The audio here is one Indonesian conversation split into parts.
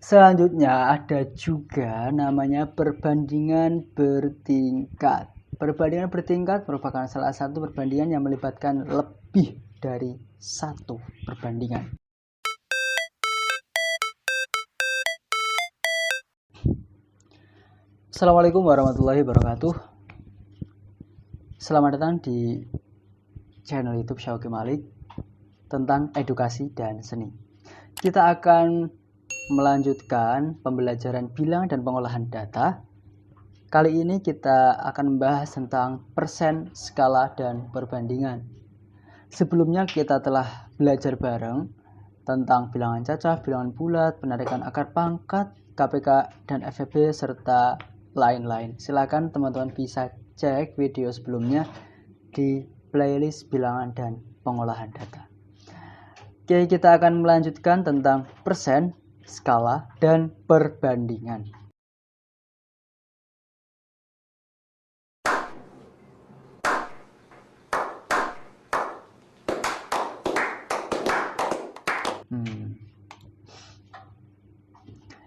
Selanjutnya ada juga namanya perbandingan bertingkat. Perbandingan bertingkat merupakan salah satu perbandingan yang melibatkan lebih dari satu perbandingan. Assalamualaikum warahmatullahi wabarakatuh. Selamat datang di channel YouTube Syauqi Malik tentang edukasi dan seni. Kita akan melanjutkan pembelajaran bilang dan pengolahan data. Kali ini kita akan membahas tentang persen, skala, dan perbandingan. Sebelumnya kita telah belajar bareng tentang bilangan cacah, bilangan bulat, penarikan akar pangkat, KPK, dan FEB, serta lain-lain. Silakan teman-teman bisa cek video sebelumnya di playlist bilangan dan pengolahan data. Oke, kita akan melanjutkan tentang persen, skala, dan perbandingan.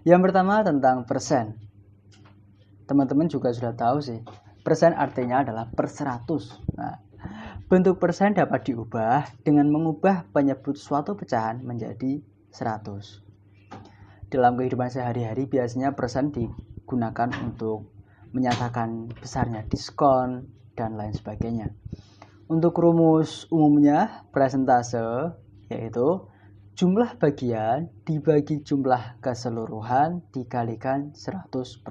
Yang pertama tentang persen. Teman-teman juga sudah tahu sih, persen artinya adalah per 100. Nah, bentuk persen dapat diubah dengan mengubah penyebut suatu pecahan menjadi 100. Dalam kehidupan sehari-hari biasanya persen digunakan untuk menyatakan besarnya diskon dan lain sebagainya. Untuk rumus umumnya persentase yaitu jumlah bagian dibagi jumlah keseluruhan dikalikan 100%.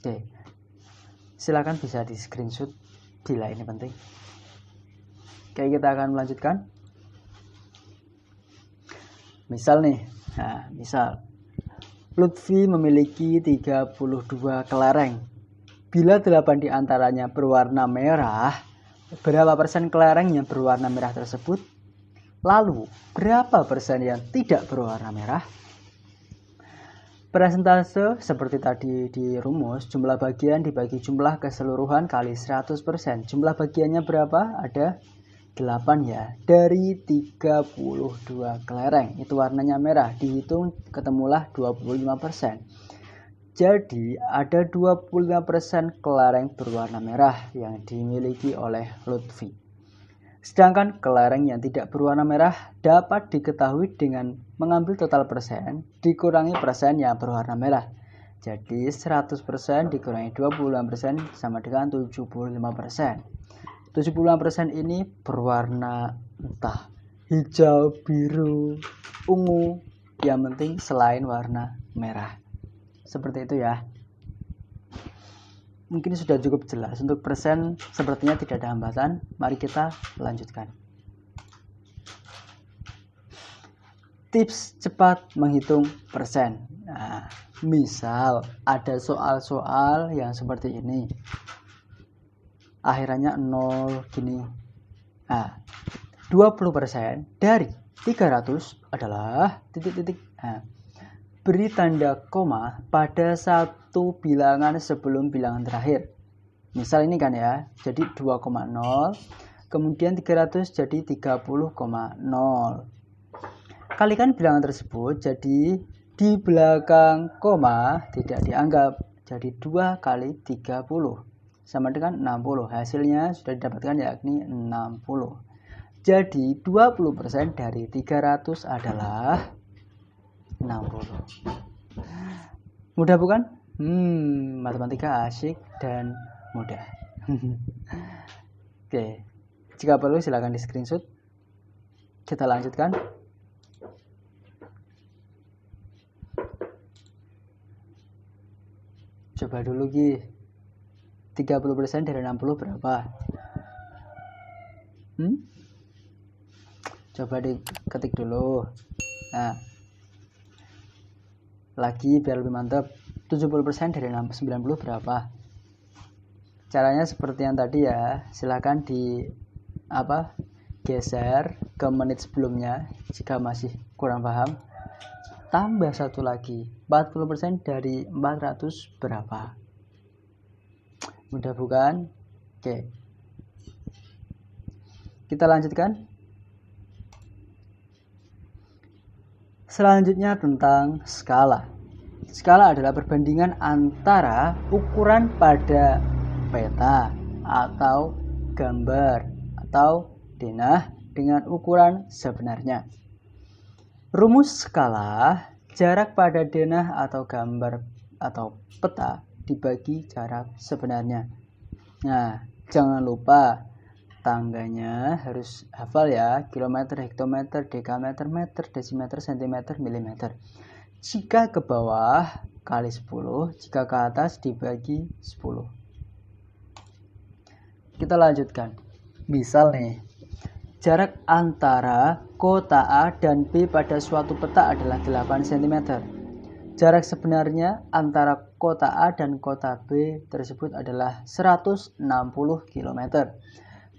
Oke, silakan bisa di screenshot bila ini penting. Oke, kita akan melanjutkan. Misal nih, misal Lutfi memiliki 32 kelereng. Bila 8 diantaranya berwarna merah, berapa persen kelereng yang berwarna merah tersebut? Lalu, berapa persen yang tidak berwarna merah? Persentase seperti tadi di rumus, jumlah bagian dibagi jumlah keseluruhan kali 100%. Jumlah bagiannya berapa? Ada 8 ya. Dari 32 kelereng, itu warnanya merah, dihitung ketemulah 25%. Jadi ada 25% kelereng berwarna merah yang dimiliki oleh Lutfi. Sedangkan kelereng yang tidak berwarna merah dapat diketahui dengan mengambil total persen dikurangi persen yang berwarna merah. Jadi 100% dikurangi 25% sama dengan 75%. 75% ini berwarna entah hijau, biru, ungu, yang penting selain warna merah. Seperti itu ya. Mungkin sudah cukup jelas. Untuk persen sepertinya tidak ada hambatan. Mari kita lanjutkan. Tips cepat menghitung persen. Nah, misal ada soal-soal yang seperti ini. Akhirannya 0 gini. Nah, 20% dari 300 adalah titik-titik. Nah, beri tanda koma pada satu bilangan sebelum bilangan terakhir. Misal ini kan ya, jadi 2,0, kemudian 300 jadi 30,0. Kalikan bilangan tersebut, jadi di belakang koma tidak dianggap, jadi 2 kali 30 sama dengan 60. Hasilnya sudah didapatkan yakni 60. Jadi 20% dari 300 adalah 60. Mudah bukan? Matematika asyik dan mudah. Oke, jika perlu silakan di screenshot. Kita lanjutkan. Coba dulu Gi, 30% dari 60 berapa? Coba diketik dulu. Nah, lagi biar lebih mantap, 70% dari 90 berapa? Caranya seperti yang tadi ya, silahkan geser ke menit sebelumnya jika masih kurang paham. Tambah satu lagi, 40% dari 400 berapa? Mudah bukan? Oke, kita lanjutkan. Selanjutnya tentang skala. Skala adalah perbandingan antara ukuran pada peta atau gambar atau denah dengan ukuran sebenarnya. Rumus skala, jarak pada denah atau gambar atau peta dibagi jarak sebenarnya. Nah, jangan lupa tangganya harus hafal ya, kilometer, hektometer, dekameter, meter, desimeter, sentimeter, milimeter. Jika ke bawah kali 10, jika ke atas dibagi 10. Kita lanjutkan. Misal nih, jarak antara kota A dan B pada suatu peta adalah 8 cm. Jarak sebenarnya antara kota A dan kota B tersebut adalah 160 km.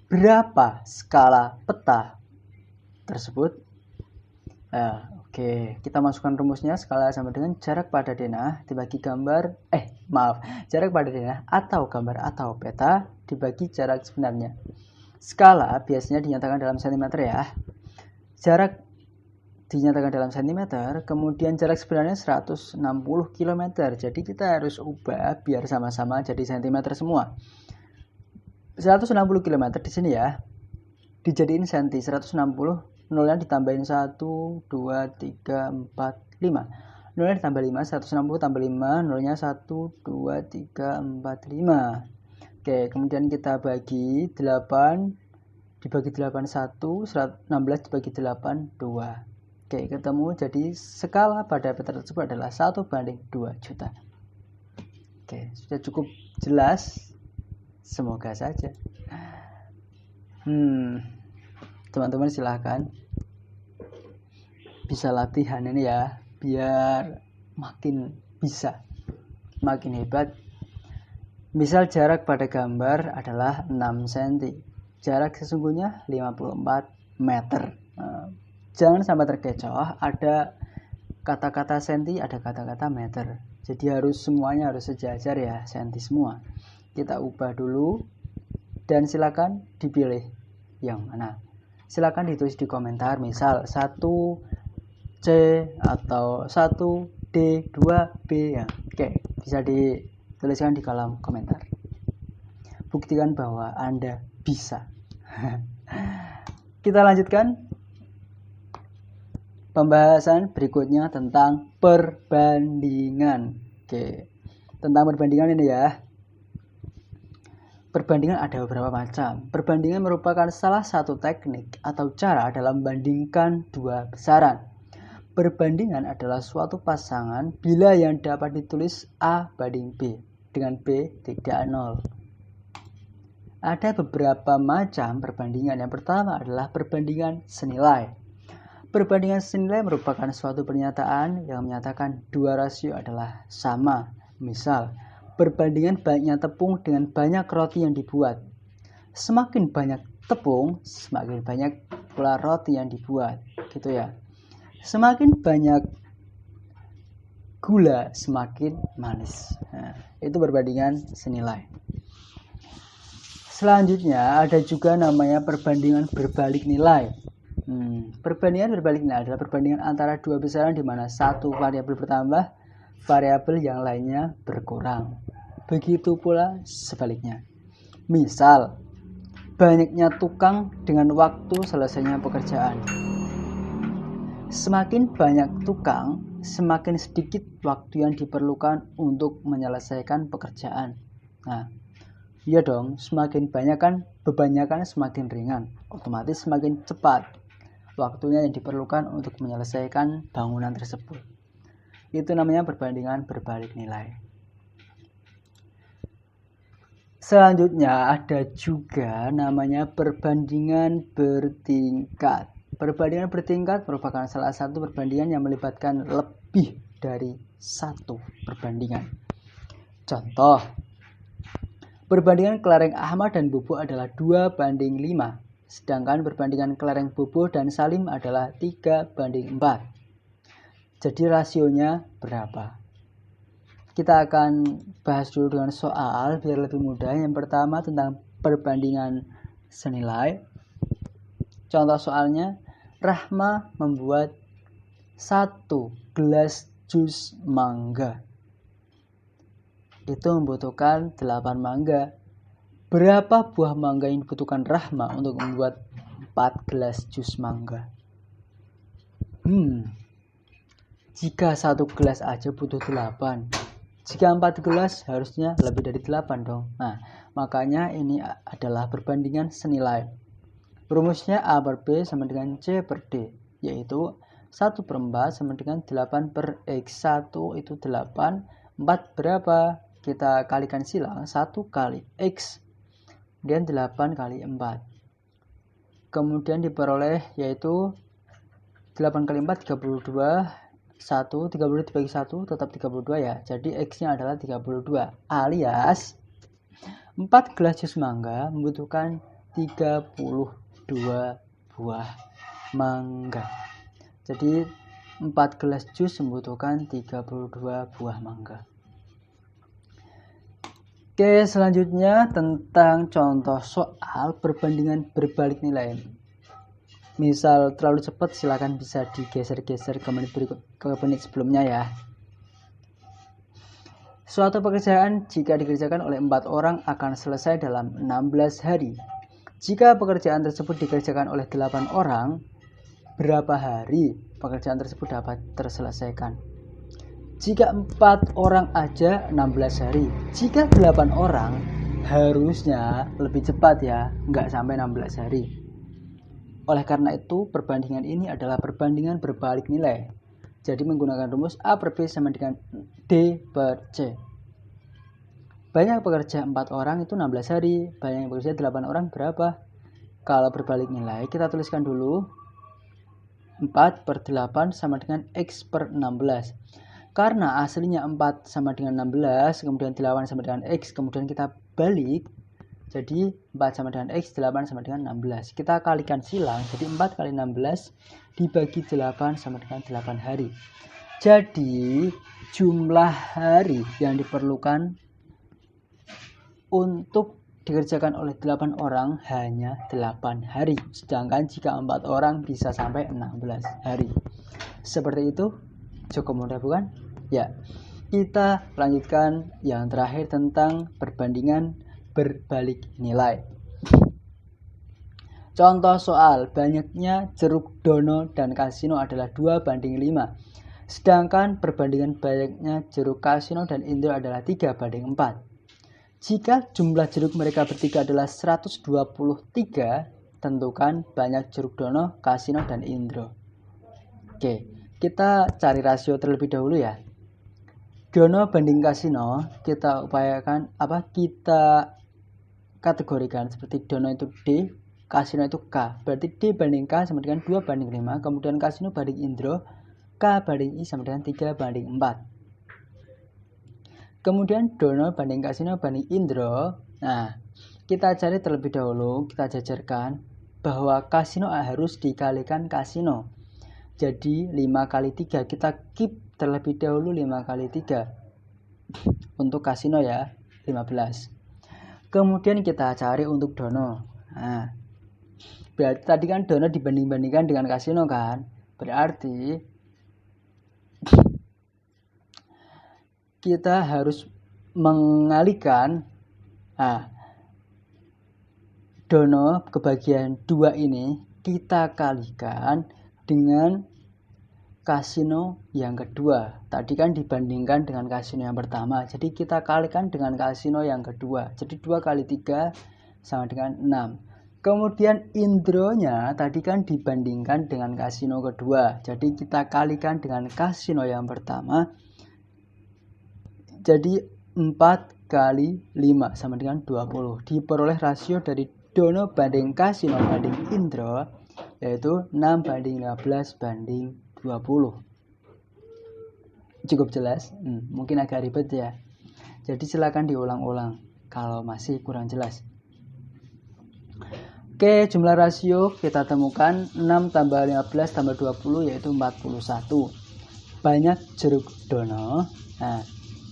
Berapa skala peta tersebut? Oke, kita masukkan rumusnya. Skala sama dengan jarak pada denah dibagi jarak pada denah atau gambar atau peta dibagi jarak sebenarnya. Skala biasanya dinyatakan dalam cm ya. Jarak dinyatakan dalam cm, kemudian jarak sebenarnya 160 km. Jadi kita harus ubah biar sama-sama jadi cm semua. 160 km di sini ya. Dijadiin senti 160, nolnya ditambahin 1, 2, 3, 4, 5. Nolnya ditambah 5, 160 tambah 5, nolnya 1, 2, 3, 4, 5. Oke, kemudian kita bagi 8, dibagi 8, 1, 16 dibagi 8, 2. Oke, ketemu, jadi skala pada peta tersebut adalah 1:2 juta. Oke, sudah cukup jelas? Semoga saja. Teman-teman silahkan bisa latihan ini ya, biar makin bisa, makin hebat. Misal jarak pada gambar adalah 6 cm, jarak sesungguhnya 54 meter. Jangan sampai terkecoh, ada kata-kata senti, ada kata-kata meter. Jadi semuanya harus sejajar ya, senti semua. Kita ubah dulu dan silakan dipilih yang mana. Silakan ditulis di komentar, misal 1C atau 1D, 2B ya. Oke, bisa dituliskan di kolom komentar. Buktikan bahwa Anda bisa. Kita lanjutkan pembahasan berikutnya tentang perbandingan. Oke, tentang perbandingan ini ya. Perbandingan ada beberapa macam. Perbandingan merupakan salah satu teknik atau cara dalam membandingkan dua besaran. Perbandingan adalah suatu pasangan bila yang dapat ditulis A banding B dengan B tidak 0. Ada beberapa macam perbandingan. Yang pertama adalah perbandingan senilai. Perbandingan senilai merupakan suatu pernyataan yang menyatakan dua rasio adalah sama. Misal, perbandingan banyaknya tepung dengan banyak roti yang dibuat. Semakin banyak tepung, semakin banyak pula roti yang dibuat. Gitu ya. Semakin banyak gula, semakin manis. Nah, itu perbandingan senilai. Selanjutnya ada juga namanya perbandingan berbalik nilai. Perbandingan berbalik nilai adalah perbandingan antara dua besaran di mana satu variabel bertambah, variabel yang lainnya berkurang. Begitu pula sebaliknya. Misal, banyaknya tukang dengan waktu selesainya pekerjaan. Semakin banyak tukang, semakin sedikit waktu yang diperlukan untuk menyelesaikan pekerjaan. Nah, iya dong, semakin banyak kan bebannya kan semakin ringan, otomatis semakin cepat waktunya yang diperlukan untuk menyelesaikan bangunan tersebut. Itu namanya perbandingan berbalik nilai. Selanjutnya ada juga namanya perbandingan bertingkat. Perbandingan bertingkat merupakan salah satu perbandingan yang melibatkan lebih dari satu perbandingan. Contoh, perbandingan kelereng Ahmad dan Bobo adalah 2:5, sedangkan perbandingan kelereng Bobo dan Salim adalah 3:4. Jadi rasionya berapa? Kita akan bahas dulu dengan soal biar lebih mudah. Yang pertama tentang perbandingan senilai. Contoh soalnya, Rahma membuat 1 gelas jus mangga itu membutuhkan 8 mangga. Berapa buah mangga yang dibutuhkan Rahma untuk membuat 4 gelas jus mangga? Jika 1 gelas aja butuh 8. Jika 4 gelas harusnya lebih dari 8 dong. Nah, makanya ini adalah perbandingan senilai. Rumusnya A per B sama dengan C per D, yaitu 1/4 sama dengan 8 per X. 1 itu 8, 4 berapa? Kita kalikan silang, 1 kali X, kemudian 8 kali 4. Kemudian diperoleh yaitu 8 kali 4, 32. 32 dibagi 1 tetap 32 ya. Jadi X-nya adalah 32. Alias 4 gelas jus mangga membutuhkan 32 buah mangga. Jadi 4 gelas jus membutuhkan 32 buah mangga. Oke, selanjutnya tentang contoh soal perbandingan berbalik nilai. Misal terlalu cepat silakan bisa digeser-geser ke menit sebelumnya ya. Suatu pekerjaan jika dikerjakan oleh 4 orang akan selesai dalam 16 hari. Jika pekerjaan tersebut dikerjakan oleh 8 orang, berapa hari pekerjaan tersebut dapat terselesaikan? Jika 4 orang aja 16 hari. Jika 8 orang harusnya lebih cepat ya, nggak sampai 16 hari. Oleh karena itu, perbandingan ini adalah perbandingan berbalik nilai. Jadi menggunakan rumus A per B sama dengan D per C. Banyak pekerja 4 orang itu 16 hari. Banyak pekerja 8 orang berapa? Kalau berbalik nilai, kita tuliskan dulu 4 per 8 sama dengan X per 16. Karena aslinya 4 sama dengan 16, kemudian 8 sama dengan X, kemudian kita balik. Jadi 4 sama dengan X, 8 sama dengan 16. Kita kalikan silang, jadi 4 kali 16 dibagi 8 sama dengan 8 hari. Jadi jumlah hari yang diperlukan untuk dikerjakan oleh 8 orang hanya 8 hari. Sedangkan jika 4 orang bisa sampai 16 hari. Seperti itu. Cukup mudah bukan? Ya. Kita lanjutkan yang terakhir tentang perbandingan berbalik nilai. Contoh soal, banyaknya jeruk dono dan kasino adalah 2/5. Sedangkan perbandingan banyaknya jeruk kasino dan Indro adalah 3/4. Jika jumlah jeruk mereka bertiga adalah 123, tentukan banyak jeruk dono, kasino, dan Indro. Oke, kita cari rasio terlebih dahulu ya. Dono banding kasino, kita upayakan kita kategorikan seperti dono itu D, kasino itu K. Berarti D banding K sama dengan 2/5, kemudian kasino banding Indro, K banding I sama dengan 3/4. Kemudian dono banding kasino banding Indro. Nah, kita cari terlebih dahulu, kita jajarkan bahwa kasino harus dikalikan kasino. Jadi 5 kali 3, kita keep terlebih dahulu 5 kali 3. Untuk kasino ya, 15. Kemudian kita cari untuk dono. Nah, berarti tadi kan dono dibanding-bandingkan dengan kasino kan? Berarti kita harus mengalihkan dono ke bagian 2 ini, kita kalikan dengan kasino yang kedua. Tadi kan dibandingkan dengan kasino yang pertama, jadi kita kalikan dengan kasino yang kedua. Jadi 2 kali 3 sama dengan 6. Kemudian Indronya tadi kan dibandingkan dengan kasino kedua, jadi kita kalikan dengan kasino yang pertama. Jadi 4 kali 5 sama dengan 20. Diperoleh rasio dari dono banding kasino banding Indro, yaitu 6/15/20. Cukup jelas? Mungkin agak ribet ya. Jadi silakan diulang-ulang kalau masih kurang jelas. Oke, jumlah rasio kita temukan 6 tambah 15 tambah 20 yaitu 41. Banyak jeruk dono. Nah,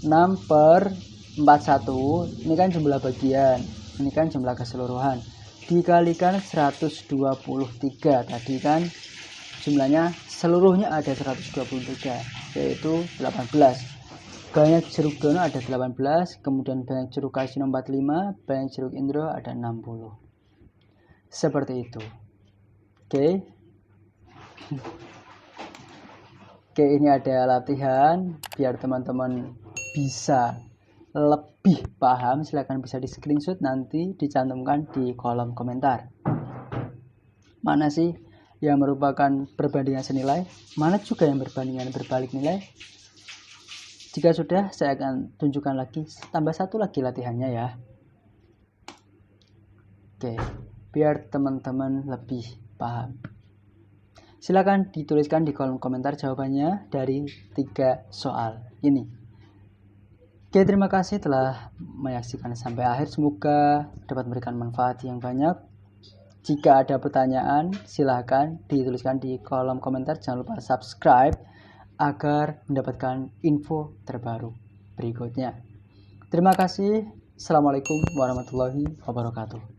6/41 ini kan jumlah bagian, ini kan jumlah keseluruhan, dikalikan 123, tadi kan jumlahnya seluruhnya ada 123, yaitu 18. Banyak jeruk dono ada 18, kemudian banyak jeruk kasino 45, banyak jeruk indro ada 60. Seperti itu. Oke. Oke, ini ada latihan biar teman-teman bisa lebih paham. Silahkan bisa di screenshot, nanti dicantumkan di kolom komentar. Mana sih yang merupakan perbandingan senilai? Mana juga yang perbandingan berbalik nilai? Jika sudah, saya akan tunjukkan lagi, tambah satu lagi latihannya ya. Oke, biar teman-teman lebih paham. Silakan dituliskan di kolom komentar jawabannya dari 3 soal ini. Oke, terima kasih telah menyaksikan sampai akhir. Semoga dapat memberikan manfaat yang banyak. Jika ada pertanyaan, silakan dituliskan di kolom komentar. Jangan lupa subscribe agar mendapatkan info terbaru berikutnya. Terima kasih. Assalamualaikum warahmatullahi wabarakatuh.